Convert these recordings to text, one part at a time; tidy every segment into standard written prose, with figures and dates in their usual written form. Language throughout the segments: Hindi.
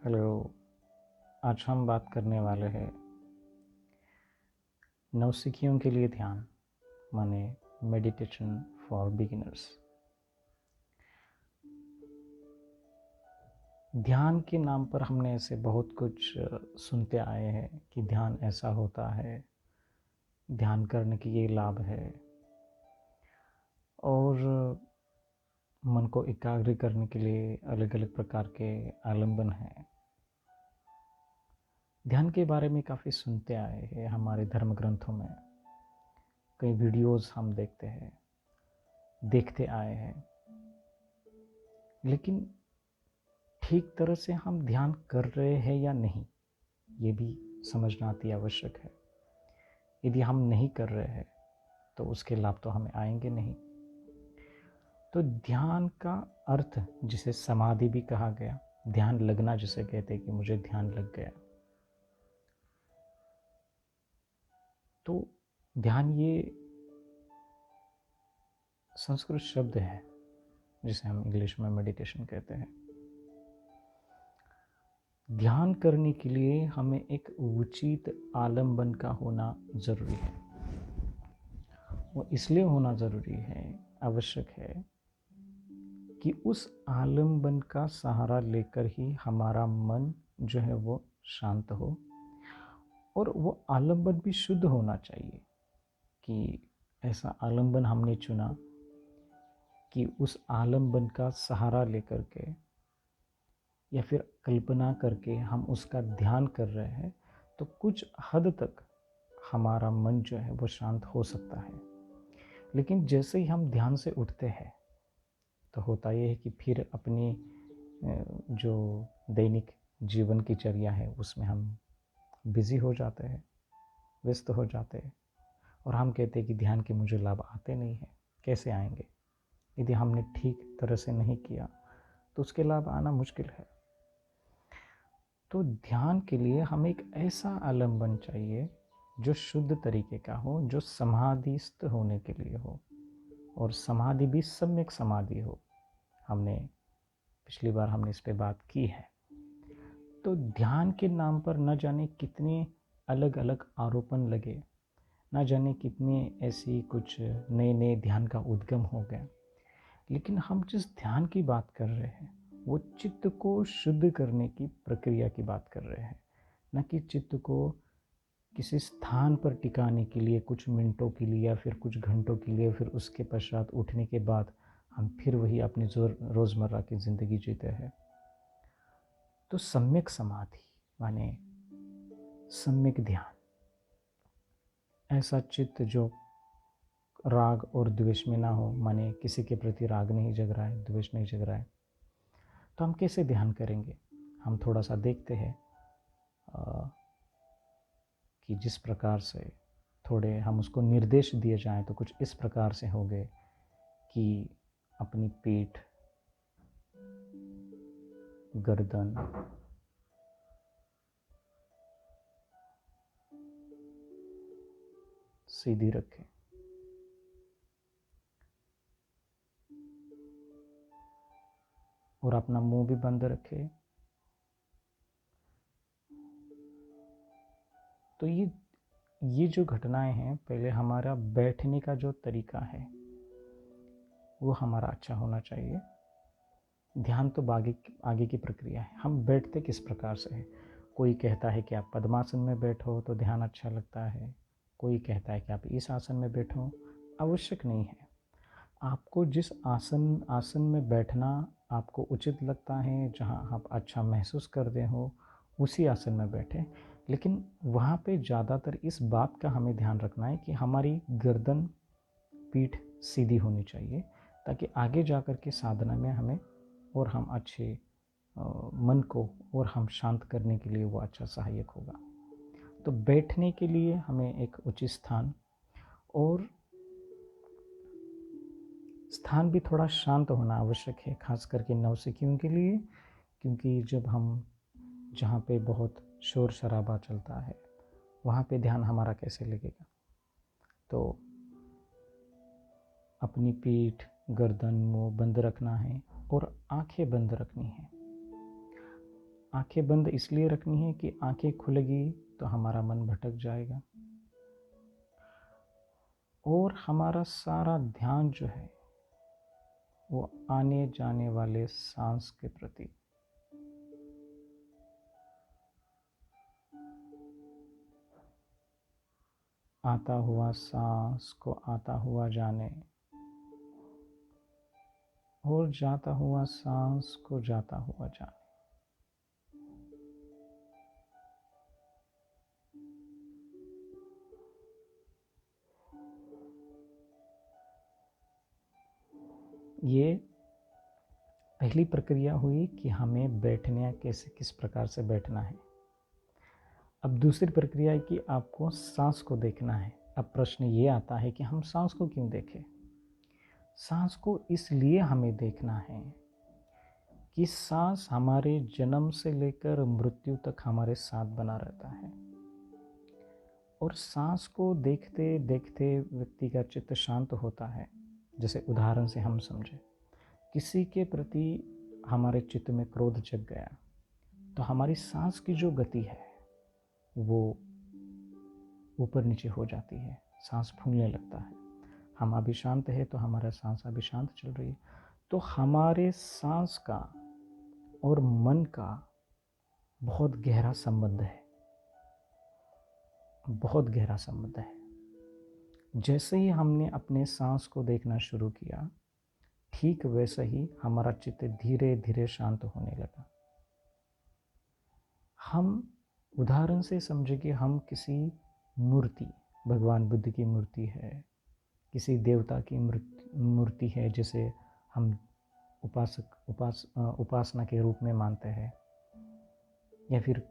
हेलो। आज हम बात करने वाले हैं नौसिखियों के लिए ध्यान माने मेडिटेशन फॉर बिगिनर्स। ध्यान के नाम पर हमने ऐसे बहुत कुछ सुनते आए हैं कि ध्यान ऐसा होता है, ध्यान करने के ये लाभ है और मन को एकाग्र करने के लिए अलग अलग प्रकार के आलंबन हैं। ध्यान के बारे में काफ़ी सुनते आए हैं हमारे धर्म ग्रंथों में, कई वीडियोस हम देखते आए हैं, लेकिन ठीक तरह से हम ध्यान कर रहे हैं या नहीं ये भी समझना अति आवश्यक है। यदि हम नहीं कर रहे हैं तो उसके लाभ तो हमें आएंगे नहीं। तो ध्यान का अर्थ, जिसे समाधि भी कहा गया, ध्यान लगना जिसे कहते हैं कि मुझे ध्यान लग गया, तो ध्यान ये संस्कृत शब्द है जिसे हम इंग्लिश में मेडिटेशन कहते हैं। ध्यान करने के लिए हमें एक उचित आलंबन का होना ज़रूरी है। वो इसलिए होना ज़रूरी है, आवश्यक है, कि उस आलंबन का सहारा लेकर ही हमारा मन जो है वो शांत हो, और वो आलंबन भी शुद्ध होना चाहिए। कि ऐसा आलंबन हमने चुना कि उस आलंबन का सहारा लेकर के या फिर कल्पना करके हम उसका ध्यान कर रहे हैं, तो कुछ हद तक हमारा मन जो है वो शांत हो सकता है। लेकिन जैसे ही हम ध्यान से उठते हैं तो होता ये है कि फिर अपनी जो दैनिक जीवन की चर्या है उसमें हम बिज़ी हो जाते हैं, व्यस्त हो जाते हैं, और हम कहते हैं कि ध्यान के मुझे लाभ आते नहीं हैं। कैसे आएंगे? यदि हमने ठीक तरह से नहीं किया तो उसके लाभ आना मुश्किल है। तो ध्यान के लिए हमें एक ऐसा आलंबन चाहिए जो शुद्ध तरीके का हो, जो समाधिस्थ होने के लिए हो, और समाधि भी सम्यक समाधि हो। पिछली बार हमने इस पे बात की है। तो ध्यान के नाम पर न जाने कितने अलग अलग आरोपण लगे, न जाने कितने ऐसी कुछ नए नए ध्यान का उद्गम हो गया, लेकिन हम जिस ध्यान की बात कर रहे हैं वो चित्त को शुद्ध करने की प्रक्रिया की बात कर रहे हैं, न कि चित्त को किसी स्थान पर टिकाने के लिए कुछ मिनटों के लिए या फिर कुछ घंटों के लिए, फिर उसके पश्चात उठने के बाद हम फिर वही अपनी रोज़मर्रा की ज़िंदगी जीते हैं। तो सम्यक समाधि माने सम्यक ध्यान, ऐसा चित्त जो राग और द्वेष में ना हो, माने किसी के प्रति राग नहीं जग रहा है, द्वेष नहीं जग रहा है। तो हम कैसे ध्यान करेंगे? हम थोड़ा सा देखते हैं कि जिस प्रकार से थोड़े हम उसको निर्देश दिए जाएं तो कुछ इस प्रकार से हो गए कि अपनी पीठ, गर्दन, सीधी रखें, और अपना मुंह भी बंद रखें। तो ये जो घटनाएं हैं, पहले हमारा बैठने का जो तरीका है वो हमारा अच्छा होना चाहिए। ध्यान तो आगे की प्रक्रिया है। हम बैठते किस प्रकार से है? कोई कहता है कि आप पद्मासन में बैठो तो ध्यान अच्छा लगता है, कोई कहता है कि आप इस आसन में बैठो। आवश्यक नहीं है। आपको जिस आसन में बैठना आपको उचित लगता है, जहां आप अच्छा महसूस करते हो, उसी आसन में बैठें। लेकिन वहाँ पे ज़्यादातर इस बात का हमें ध्यान रखना है कि हमारी गर्दन, पीठ सीधी होनी चाहिए, ताकि आगे जा कर के साधना में हमें और हम अच्छे मन को और हम शांत करने के लिए वो अच्छा सहायक होगा। तो बैठने के लिए हमें एक उचित स्थान, और स्थान भी थोड़ा शांत होना आवश्यक है, खास करके नवसिखियों के लिए। क्योंकि जब हम जहाँ पे बहुत शोर शराबा चलता है वहाँ पे ध्यान हमारा कैसे लगेगा? तो अपनी पीठ, गर्दन, मुंह बंद रखना है और आंखें बंद रखनी है। आंखें बंद इसलिए रखनी है कि आंखें खुलेगी तो हमारा मन भटक जाएगा और हमारा सारा ध्यान जो है वो आने जाने वाले सांस के प्रति आता हुआ सांस को आता हुआ जाने और जाता हुआ सांस को जाता हुआ जाने। ये पहली प्रक्रिया हुई कि हमें बैठने कैसे किस प्रकार से बैठना है। अब दूसरी प्रक्रिया है कि आपको सांस को देखना है। अब प्रश्न ये आता है कि हम सांस को क्यों देखें? सांस को इसलिए हमें देखना है कि सांस हमारे जन्म से लेकर मृत्यु तक हमारे साथ बना रहता है और सांस को देखते देखते व्यक्ति का चित्त शांत होता है। जैसे उदाहरण से हम समझें, किसी के प्रति हमारे चित्त में क्रोध जग गया तो हमारी सांस की जो गति है वो ऊपर नीचे हो जाती है, सांस फूलने लगता है। हम अभी शांत है तो हमारा सांस अभी शांत चल रही है। तो हमारे सांस का और मन का बहुत गहरा संबंध है, बहुत गहरा संबंध है। जैसे ही हमने अपने सांस को देखना शुरू किया, ठीक वैसे ही हमारा चित्त धीरे धीरे शांत होने लगा। हम उदाहरण से समझे कि हम किसी मूर्ति, भगवान बुद्ध की मूर्ति है, किसी देवता की मूर्ति है जिसे हम उपासना के रूप में मानते हैं, या फिर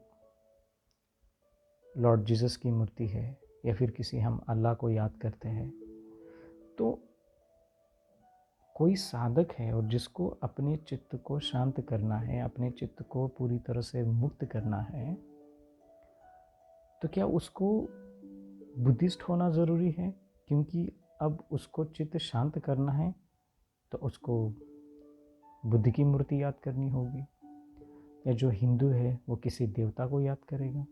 लॉर्ड जीसस की मूर्ति है, या फिर किसी हम अल्लाह को याद करते हैं। तो कोई साधक है और जिसको अपने चित्त को शांत करना है, अपने चित्त को पूरी तरह से मुक्त करना है, तो क्या उसको बुद्धिस्ट होना ज़रूरी है? क्योंकि अब उसको चित्त शांत करना है तो उसको बुद्ध की मूर्ति याद करनी होगी, या जो हिंदू है वो किसी देवता को याद करेगा,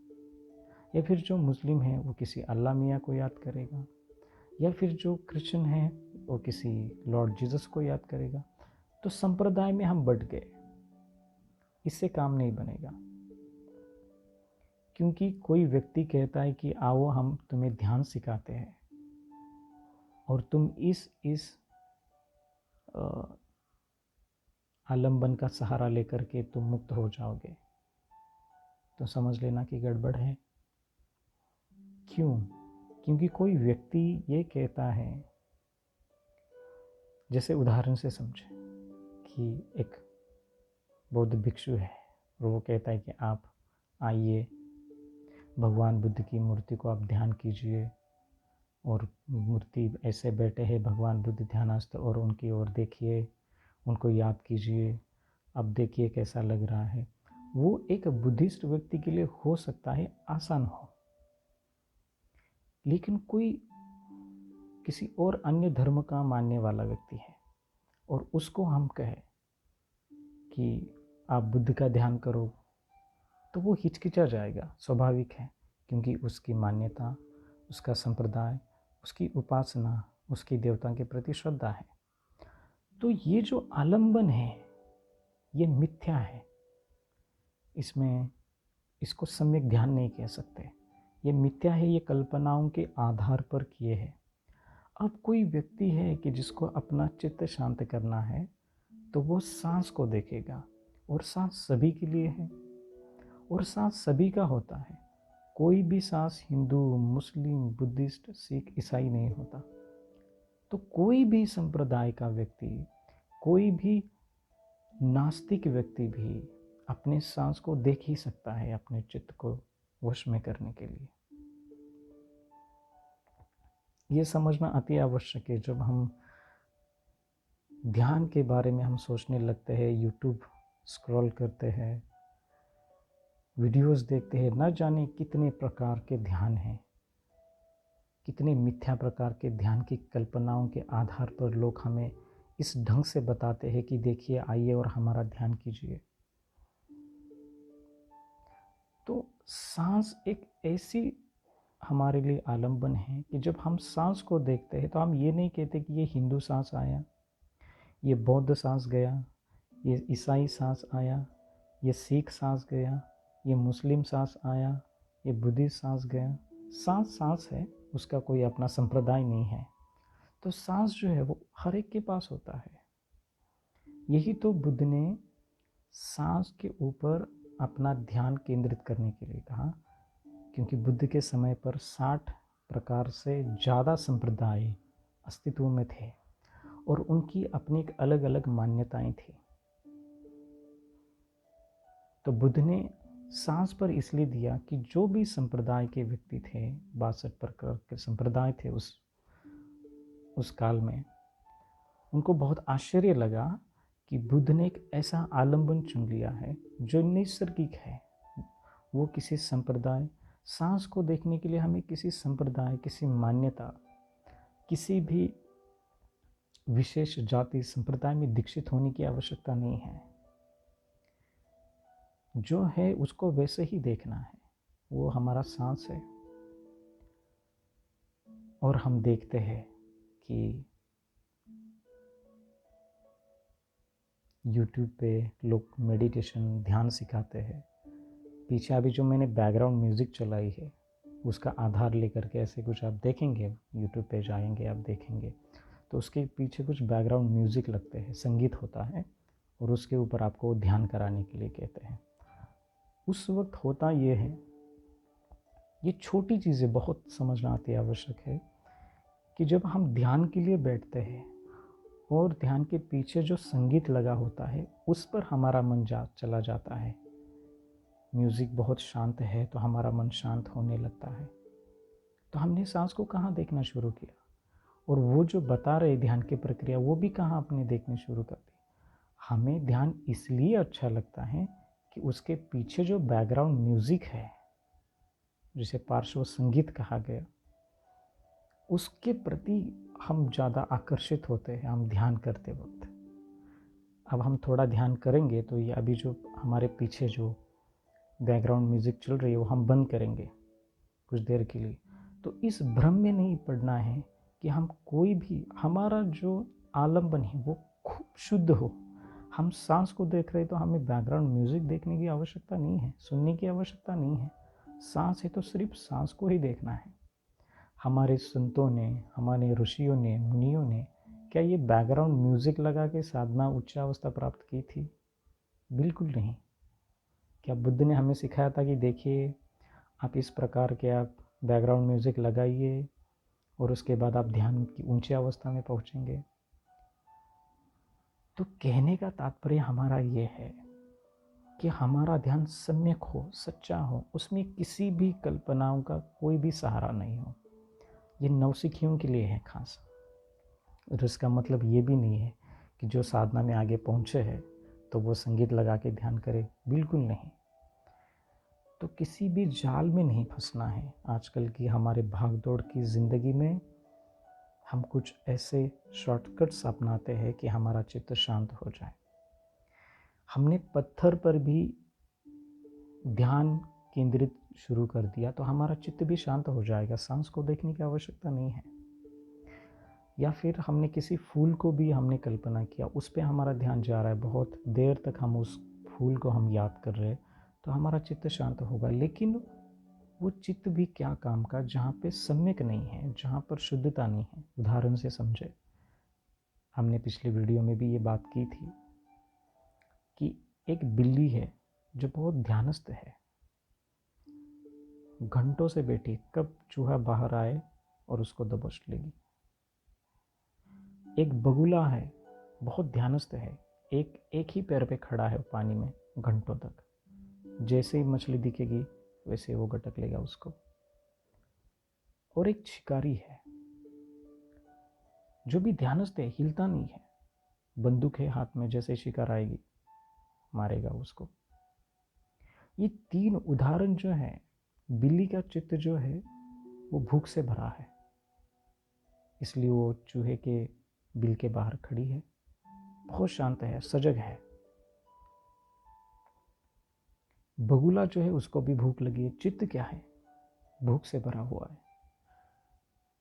या फिर जो मुस्लिम है वो किसी अल्लाह मियाँ को याद करेगा, या फिर जो क्रिश्चियन है वो किसी लॉर्ड जीसस को याद करेगा। तो संप्रदाय में हम बढ़ गए, इससे काम नहीं बनेगा। क्योंकि कोई व्यक्ति कहता है कि आओ हम तुम्हें ध्यान सिखाते हैं और तुम इस आलम्बन का सहारा लेकर के तुम मुक्त हो जाओगे, तो समझ लेना कि गड़बड़ है। क्यों? क्योंकि कोई व्यक्ति ये कहता है, जैसे उदाहरण से समझे कि एक बौद्ध भिक्षु है और वो कहता है कि आप आइए, भगवान बुद्ध की मूर्ति को आप ध्यान कीजिए, और मूर्ति ऐसे बैठे हैं भगवान बुद्ध ध्यानस्थ, और उनकी ओर देखिए, उनको याद कीजिए, अब देखिए कैसा लग रहा है। वो एक बुद्धिस्ट व्यक्ति के लिए हो सकता है आसान हो, लेकिन कोई किसी और अन्य धर्म का मानने वाला व्यक्ति है और उसको हम कहें कि आप बुद्ध का ध्यान करो, तो वो हिचकिचा जाएगा, स्वाभाविक है, क्योंकि उसकी मान्यता, उसका संप्रदाय, उसकी उपासना, उसकी देवता के प्रति श्रद्धा है। तो ये जो आलंबन है ये मिथ्या है, इसको सम्यक ध्यान नहीं कह सकते। ये मिथ्या है, ये कल्पनाओं के आधार पर किए हैं। अब कोई व्यक्ति है कि जिसको अपना चित्त शांत करना है तो वो सांस को देखेगा, और सांस सभी के लिए है, और सांस सभी का होता है। कोई भी सांस हिंदू, मुस्लिम, बुद्धिस्ट, सिख, ईसाई नहीं होता। तो कोई भी संप्रदाय का व्यक्ति, कोई भी नास्तिक व्यक्ति भी अपने सांस को देख ही सकता है अपने चित्त को वश में करने के लिए। ये समझना अति आवश्यक है। जब हम ध्यान के बारे में हम सोचने लगते हैं, यूट्यूब स्क्रॉल करते हैं, वीडियोस देखते हैं, न जाने कितने प्रकार के ध्यान हैं, कितने मिथ्या प्रकार के ध्यान की कल्पनाओं के आधार पर लोग हमें इस ढंग से बताते हैं कि देखिए आइए और हमारा ध्यान कीजिए। सांस एक ऐसी हमारे लिए आलम्बन है कि जब हम सांस को देखते हैं तो हम ये नहीं कहते कि ये हिंदू सांस आया, ये बौद्ध सांस गया, ये ईसाई सांस आया, ये सिख सांस गया, ये मुस्लिम सांस आया, ये बुद्धिस्ट सांस गया। सांस सांस है, उसका कोई अपना संप्रदाय नहीं है। तो सांस जो है वो हर एक के पास होता है। यही तो बुद्ध ने सांस के ऊपर अपना ध्यान केंद्रित करने के लिए कहा, क्योंकि बुद्ध के समय पर 60 प्रकार से ज़्यादा संप्रदाय अस्तित्व में थे और उनकी अपनी एक अलग अलग मान्यताएं थी। तो बुद्ध ने सांस पर इसलिए दिया कि जो भी संप्रदाय के व्यक्ति थे, 62 प्रकार के संप्रदाय थे उस काल में, उनको बहुत आश्चर्य लगा कि बुद्ध ने एक ऐसा आलम्बन चुन लिया है जो नैसर्गिक है। वो किसी संप्रदाय, सांस को देखने के लिए हमें किसी संप्रदाय, किसी मान्यता, किसी भी विशेष जाति संप्रदाय में दीक्षित होने की आवश्यकता नहीं है। जो है उसको वैसे ही देखना है, वो हमारा सांस है। और हम देखते हैं कि YouTube पे लोग मेडिटेशन, ध्यान सिखाते हैं। पीछे अभी जो मैंने बैकग्राउंड म्यूज़िक चलाई है उसका आधार लेकर के ऐसे कुछ आप देखेंगे, YouTube पे जाएंगे आप देखेंगे तो उसके पीछे कुछ बैकग्राउंड म्यूज़िक लगते हैं, संगीत होता है और उसके ऊपर आपको ध्यान कराने के लिए कहते हैं। उस वक्त होता ये है, ये छोटी चीज़ें बहुत समझना आती आवश्यक है कि जब हम ध्यान के लिए बैठते हैं और ध्यान के पीछे जो संगीत लगा होता है उस पर हमारा मन चला जाता है। म्यूज़िक बहुत शांत है तो हमारा मन शांत होने लगता है। तो हमने सांस को कहाँ देखना शुरू किया और वो जो बता रहे ध्यान की प्रक्रिया वो भी कहाँ अपने देखने शुरू कर दी। हमें ध्यान इसलिए अच्छा लगता है कि उसके पीछे जो बैकग्राउंड म्यूज़िक है, जिसे पार्श्व संगीत कहा गया, उसके प्रति हम ज़्यादा आकर्षित होते हैं हम ध्यान करते वक्त। अब हम थोड़ा ध्यान करेंगे तो ये अभी जो हमारे पीछे जो बैकग्राउंड म्यूज़िक चल रही है वो हम बंद करेंगे कुछ देर के लिए। तो इस भ्रम में नहीं पड़ना है कि हम कोई भी, हमारा जो आलम्बन है वो खूब शुद्ध हो। हम सांस को देख रहे तो हमें बैकग्राउंड म्यूज़िक देखने की आवश्यकता नहीं है, सुनने की आवश्यकता नहीं है। सांस है तो सिर्फ सांस को ही देखना है। हमारे संतों ने, हमारे ऋषियों ने, मुनियों ने क्या ये बैकग्राउंड म्यूज़िक लगा के साधना उच्चावस्था प्राप्त की थी? बिल्कुल नहीं। क्या बुद्ध ने हमें सिखाया था कि देखिए आप इस प्रकार के आप बैकग्राउंड म्यूज़िक लगाइए और उसके बाद आप ध्यान की ऊंची अवस्था में पहुंचेंगे? तो कहने का तात्पर्य हमारा ये है कि हमारा ध्यान सम्यक हो, सच्चा हो, उसमें किसी भी कल्पनाओं का कोई भी सहारा नहीं हो। ये नवसिखियों के लिए है खास। और इसका मतलब ये भी नहीं है कि जो साधना में आगे पहुँचे हैं तो वो संगीत लगा के ध्यान करे, बिल्कुल नहीं। तो किसी भी जाल में नहीं फंसना है। आजकल की हमारे भाग दौड़ की ज़िंदगी में हम कुछ ऐसे शॉर्टकट्स अपनाते हैं कि हमारा चित्त शांत हो जाए। हमने पत्थर पर भी ध्यान केंद्रित शुरू कर दिया तो हमारा चित्त भी शांत हो जाएगा, सांस को देखने की आवश्यकता नहीं है। या फिर हमने किसी फूल को भी हमने कल्पना किया, उस पर हमारा ध्यान जा रहा है, बहुत देर तक हम उस फूल को हम याद कर रहे हैं तो हमारा चित्त शांत होगा। लेकिन वो चित्त भी क्या काम का जहाँ पे सम्यक नहीं है, जहाँ पर शुद्धता नहीं है। उदाहरण से समझे, हमने पिछली वीडियो में भी ये बात की थी कि एक बिल्ली है जो बहुत ध्यानस्थ है, घंटों से बैठी, कब चूहा बाहर आए और उसको दबोच लेगी। एक बगुला है, बहुत ध्यानस्थ है, एक ही पैर पे खड़ा है पानी में घंटों तक, जैसे ही मछली दिखेगी वैसे वो गटक लेगा उसको। और एक शिकारी है जो भी ध्यानस्थ है, हिलता नहीं है, बंदूक है हाथ में, जैसे शिकार आएगी मारेगा उसको। ये तीन उदाहरण जो है, बिल्ली का चित्त जो है वो भूख से भरा है, इसलिए वो चूहे के बिल के बाहर खड़ी है, बहुत शांत है, सजग है। बगुला जो है उसको भी भूख लगी है। चित्त क्या है? भूख से भरा हुआ है।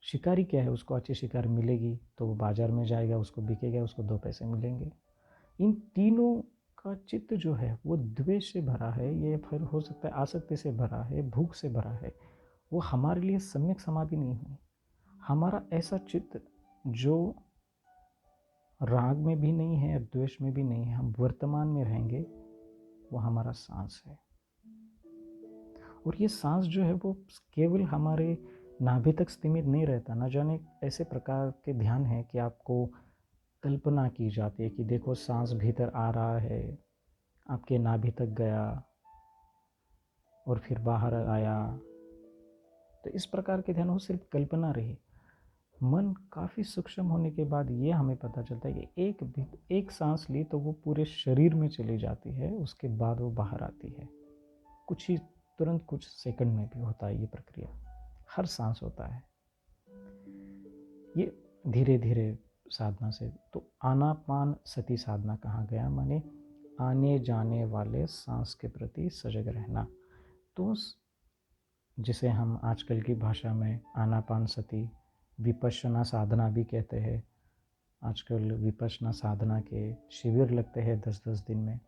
शिकारी क्या है? उसको अच्छी शिकार मिलेगी तो वो बाजार में जाएगा, उसको बिकेगा, उसको 2 पैसे मिलेंगे। इन तीनों का चित्त जो है वो द्वेष से भरा है, ये फिर हो सकता है आसक्ति से भरा है, भूख से भरा है। वो हमारे लिए सम्यक समाधि नहीं हुई। हमारा ऐसा चित्त जो राग में भी नहीं है और द्वेष में भी नहीं है, हम वर्तमान में रहेंगे, वो हमारा सांस है। और ये सांस जो है वो केवल हमारे नाभि तक सीमित नहीं रहता। न जाने ऐसे प्रकार के ध्यान है कि आपको कल्पना की जाती है कि देखो सांस भीतर आ रहा है, आपके नाभि तक गया और फिर बाहर आया। तो इस प्रकार के ध्यान वो सिर्फ कल्पना रही। मन काफ़ी सूक्ष्म होने के बाद ये हमें पता चलता है कि एक सांस ली तो वो पूरे शरीर में चली जाती है, उसके बाद वो बाहर आती है। कुछ ही तुरंत कुछ सेकंड में भी होता है ये प्रक्रिया, हर सांस होता है ये धीरे धीरे साधना से। तो आनापान सती साधना कहा गया, माने आने जाने वाले सांस के प्रति सजग रहना। तो जिसे हम आजकल की भाषा में आनापान सती विपश्यना साधना भी कहते हैं। आजकल विपश्यना साधना के शिविर लगते हैं 10-10 दिन में।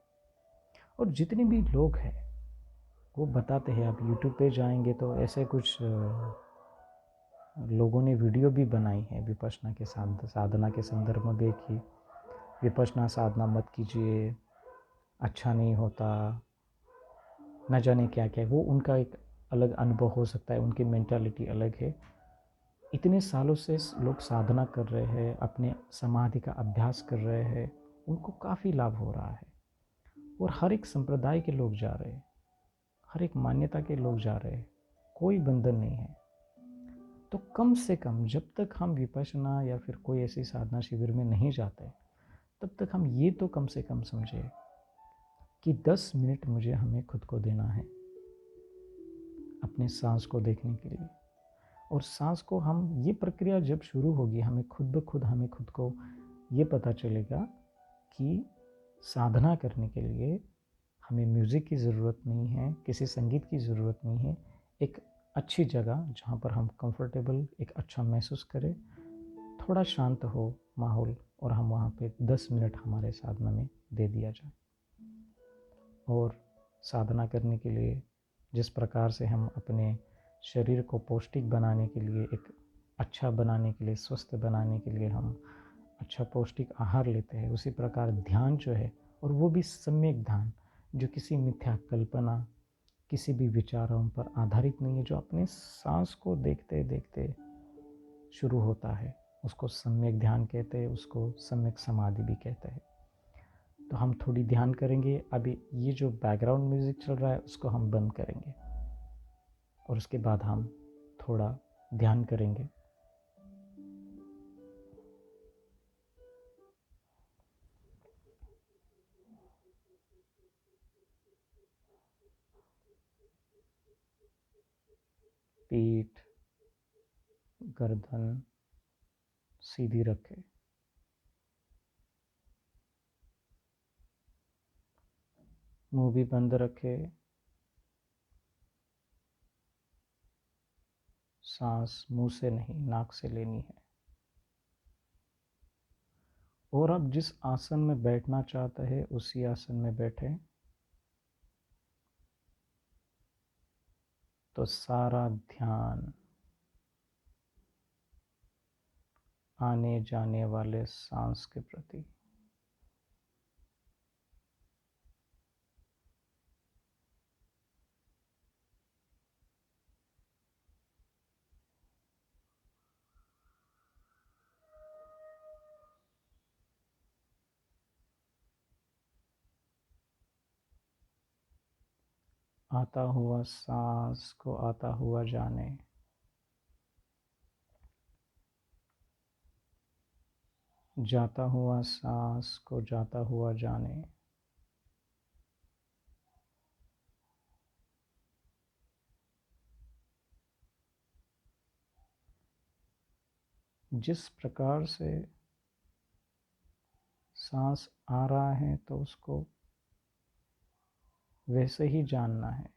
और जितने भी लोग हैं वो बताते हैं, आप यूट्यूब पे जाएंगे तो ऐसे कुछ लोगों ने वीडियो भी बनाई है विपश्यना के साधना के संदर्भ में भी कि विपश्यना साधना मत कीजिए, अच्छा नहीं होता, न जाने क्या क्या। वो उनका एक अलग अनुभव हो सकता है, उनकी मेंटालिटी अलग है। इतने सालों से लोग साधना कर रहे हैं, अपने समाधि का अभ्यास कर रहे हैं, उनको काफ़ी लाभ हो रहा है। और हर एक संप्रदाय के लोग जा रहे हैं, हर एक मान्यता के लोग जा रहे हैं, कोई बंधन नहीं है। तो कम से कम जब तक हम विपश्यना या फिर कोई ऐसी साधना शिविर में नहीं जाते, तब तक हम ये तो कम से कम समझे कि 10 मिनट मुझे हमें खुद को देना है अपने सांस को देखने के लिए। और सांस को हम, ये प्रक्रिया जब शुरू होगी, हमें खुद को ये पता चलेगा कि साधना करने के लिए हमें म्यूज़िक की ज़रूरत नहीं है, किसी संगीत की ज़रूरत नहीं है। एक अच्छी जगह जहाँ पर हम कंफर्टेबल, एक अच्छा महसूस करें, थोड़ा शांत हो माहौल, और हम वहाँ पे 10 मिनट हमारे साधना में दे दिया जाए। और साधना करने के लिए जिस प्रकार से हम अपने शरीर को पौष्टिक बनाने के लिए, एक अच्छा बनाने के लिए, स्वस्थ बनाने के लिए हम अच्छा पौष्टिक आहार लेते हैं, उसी प्रकार ध्यान जो है, और वो भी सम्यक ध्यान जो किसी मिथ्या कल्पना, किसी भी विचारों पर आधारित नहीं है, जो अपने सांस को देखते देखते शुरू होता है, उसको सम्यक ध्यान कहते हैं, उसको सम्यक समाधि भी कहते हैं। तो हम थोड़ी ध्यान करेंगे। अभी ये जो बैकग्राउंड म्यूज़िक चल रहा है उसको हम बंद करेंगे और उसके बाद हम थोड़ा ध्यान करेंगे। पीठ, गर्दन सीधी रखें, मुंह भी बंद रखें। सांस मुंह से नहीं, नाक से लेनी है। और आप जिस आसन में बैठना चाहते हैं उसी आसन में बैठें। तो सारा ध्यान आने जाने वाले सांस के प्रति। आता हुआ सांस को आता हुआ जाने, जाता हुआ सांस को जाता हुआ जाने। जिस प्रकार से सांस आ रहा है तो उसको वैसे ही जानना है।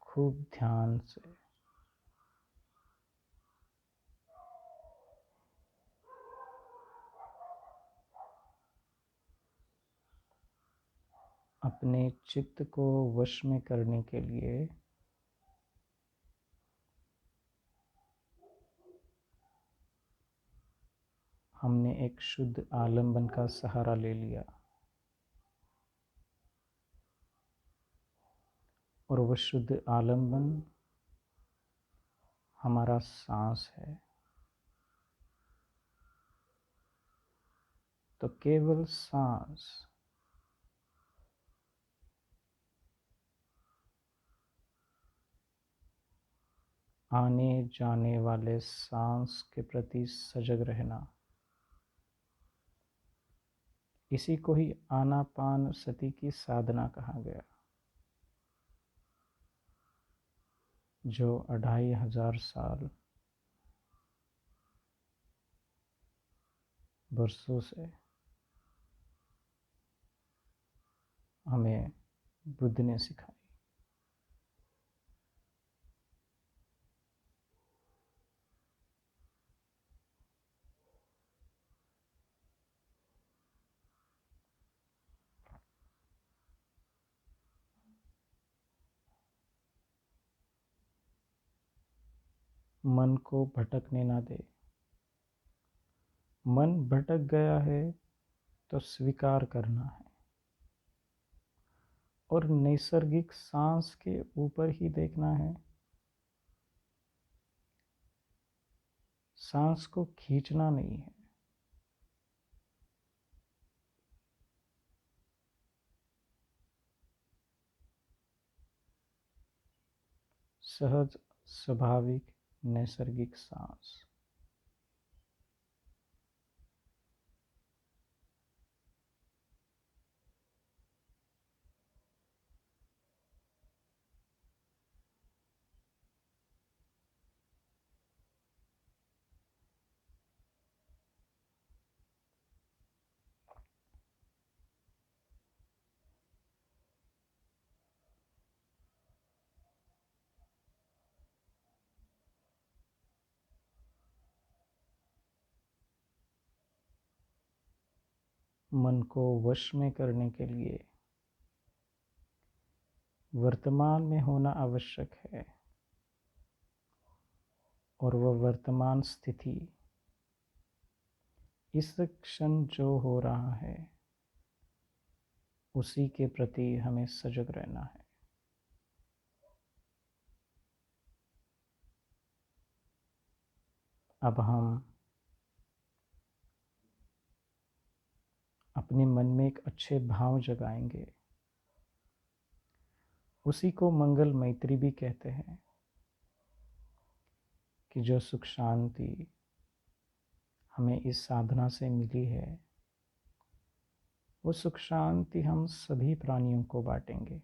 खूब ध्यान से। अपने चित्त को वश में करने के लिए हमने एक शुद्ध आलंबन का सहारा ले लिया, और वह शुद्ध आलंबन हमारा सांस है। तो केवल सांस, आने जाने वाले सांस के प्रति सजग रहना, इसी को ही आनापान सति की साधना कहा गया, जो 2500 साल वर्षों से हमें बुद्ध ने सिखाई। मन को भटकने ना दे। मन भटक गया है तो स्वीकार करना है, और नैसर्गिक सांस के ऊपर ही देखना है। सांस को खींचना नहीं है। सहज, स्वाभाविक, नैसर्गिक सांस। मन को वश में करने के लिए वर्तमान में होना आवश्यक है, और वह वर्तमान स्थिति, इस क्षण जो हो रहा है, उसी के प्रति हमें सजग रहना है। अब हम अपने मन में एक अच्छे भाव जगाएंगे। उसी को मंगल मैत्री भी कहते हैं, कि जो सुख शांति हमें इस साधना से मिली है, वो सुख शांति हम सभी प्राणियों को बांटेंगे।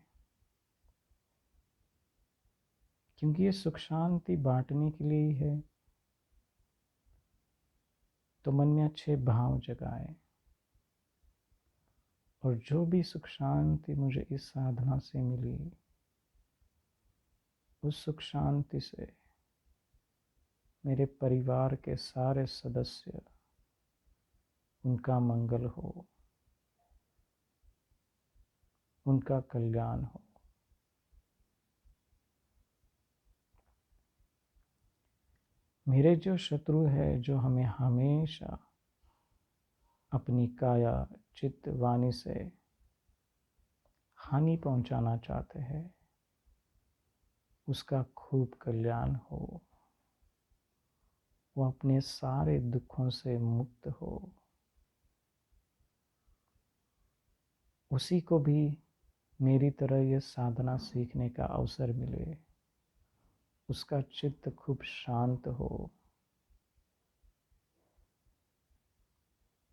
क्योंकि ये सुख शांति बांटने के लिए ही है। तो मन में अच्छे भाव जगाए, और जो भी सुख शांति मुझे इस साधना से मिली, उस सुख शांति से मेरे परिवार के सारे सदस्य, उनका मंगल हो, उनका कल्याण हो। मेरे जो शत्रु है, जो हमें हमेशा अपनी काया चित्त वाणी से हानि पहुंचाना चाहते हैं, उसका खूब कल्याण हो, वो अपने सारे दुखों से मुक्त हो। उसी को भी मेरी तरह ये साधना सीखने का अवसर मिले, उसका चित्त खूब शांत हो,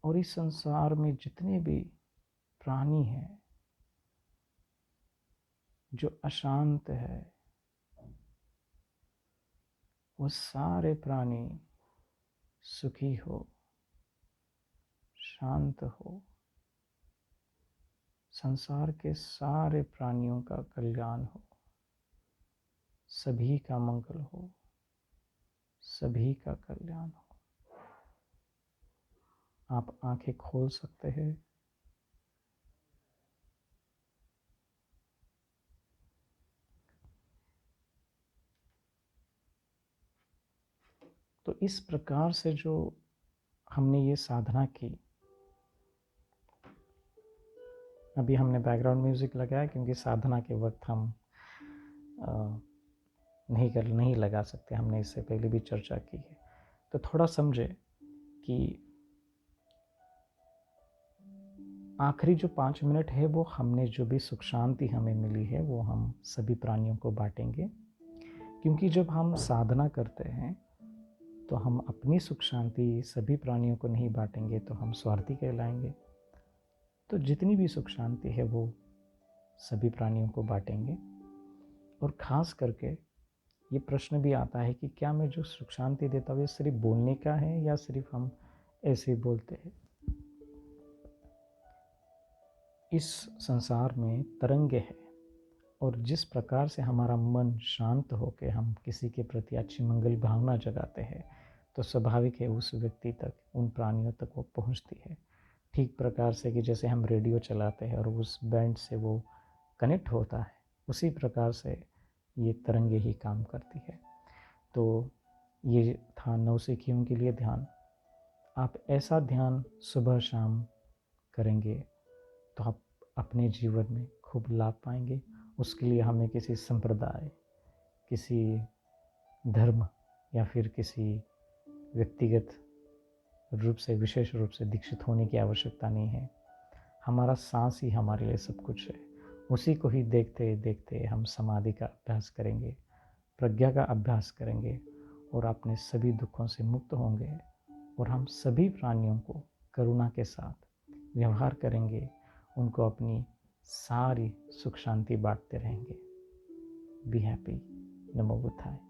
और इस संसार में जितने भी प्राणी हैं जो अशांत है, वो सारे प्राणी सुखी हो, शांत हो, संसार के सारे प्राणियों का कल्याण हो, सभी का मंगल हो, सभी का कल्याण हो। आप आंखें खोल सकते हैं। तो इस प्रकार से जो हमने ये साधना की, अभी हमने बैकग्राउंड म्यूजिक लगाया क्योंकि साधना के वक्त हम नहीं लगा सकते, हमने इससे पहले भी चर्चा की है। तो थोड़ा समझे कि आखिरी जो 5 मिनट है वो हमने जो भी सुख शांति हमें मिली है वो हम सभी प्राणियों को बांटेंगे, क्योंकि जब हम साधना करते हैं तो हम अपनी सुख शांति सभी प्राणियों को नहीं बांटेंगे तो हम स्वार्थी कहलाएंगे। तो जितनी भी सुख शांति है वो सभी प्राणियों को बांटेंगे। और ख़ास करके ये प्रश्न भी आता है कि क्या मैं जो सुख शांति देता हूँ ये सिर्फ बोलने का है या सिर्फ हम ऐसे ही बोलते हैं। इस संसार में तरंगे हैं, और जिस प्रकार से हमारा मन शांत होकर हम किसी के प्रति अच्छी मंगल भावना जगाते हैं तो स्वाभाविक है उस व्यक्ति तक, उन प्राणियों तक वो पहुंचती है। ठीक प्रकार से कि जैसे हम रेडियो चलाते हैं और उस बैंड से वो कनेक्ट होता है, उसी प्रकार से ये तरंगे ही काम करती है। तो ये था नवसिखियों के लिए ध्यान। आप ऐसा ध्यान सुबह शाम करेंगे तो आप अपने जीवन में खूब लाभ पाएंगे। उसके लिए हमें किसी संप्रदाय, किसी धर्म या फिर किसी व्यक्तिगत रूप से, विशेष रूप से दीक्षित होने की आवश्यकता नहीं है। हमारा सांस ही हमारे लिए सब कुछ है। उसी को ही देखते देखते हम समाधि का अभ्यास करेंगे, प्रज्ञा का अभ्यास करेंगे और अपने सभी दुखों से मुक्त होंगे। और हम सभी प्राणियों को करुणा के साथ व्यवहार करेंगे, उनको अपनी सारी सुख शांति बांटते रहेंगे। Be happy. नमो बुद्धाय।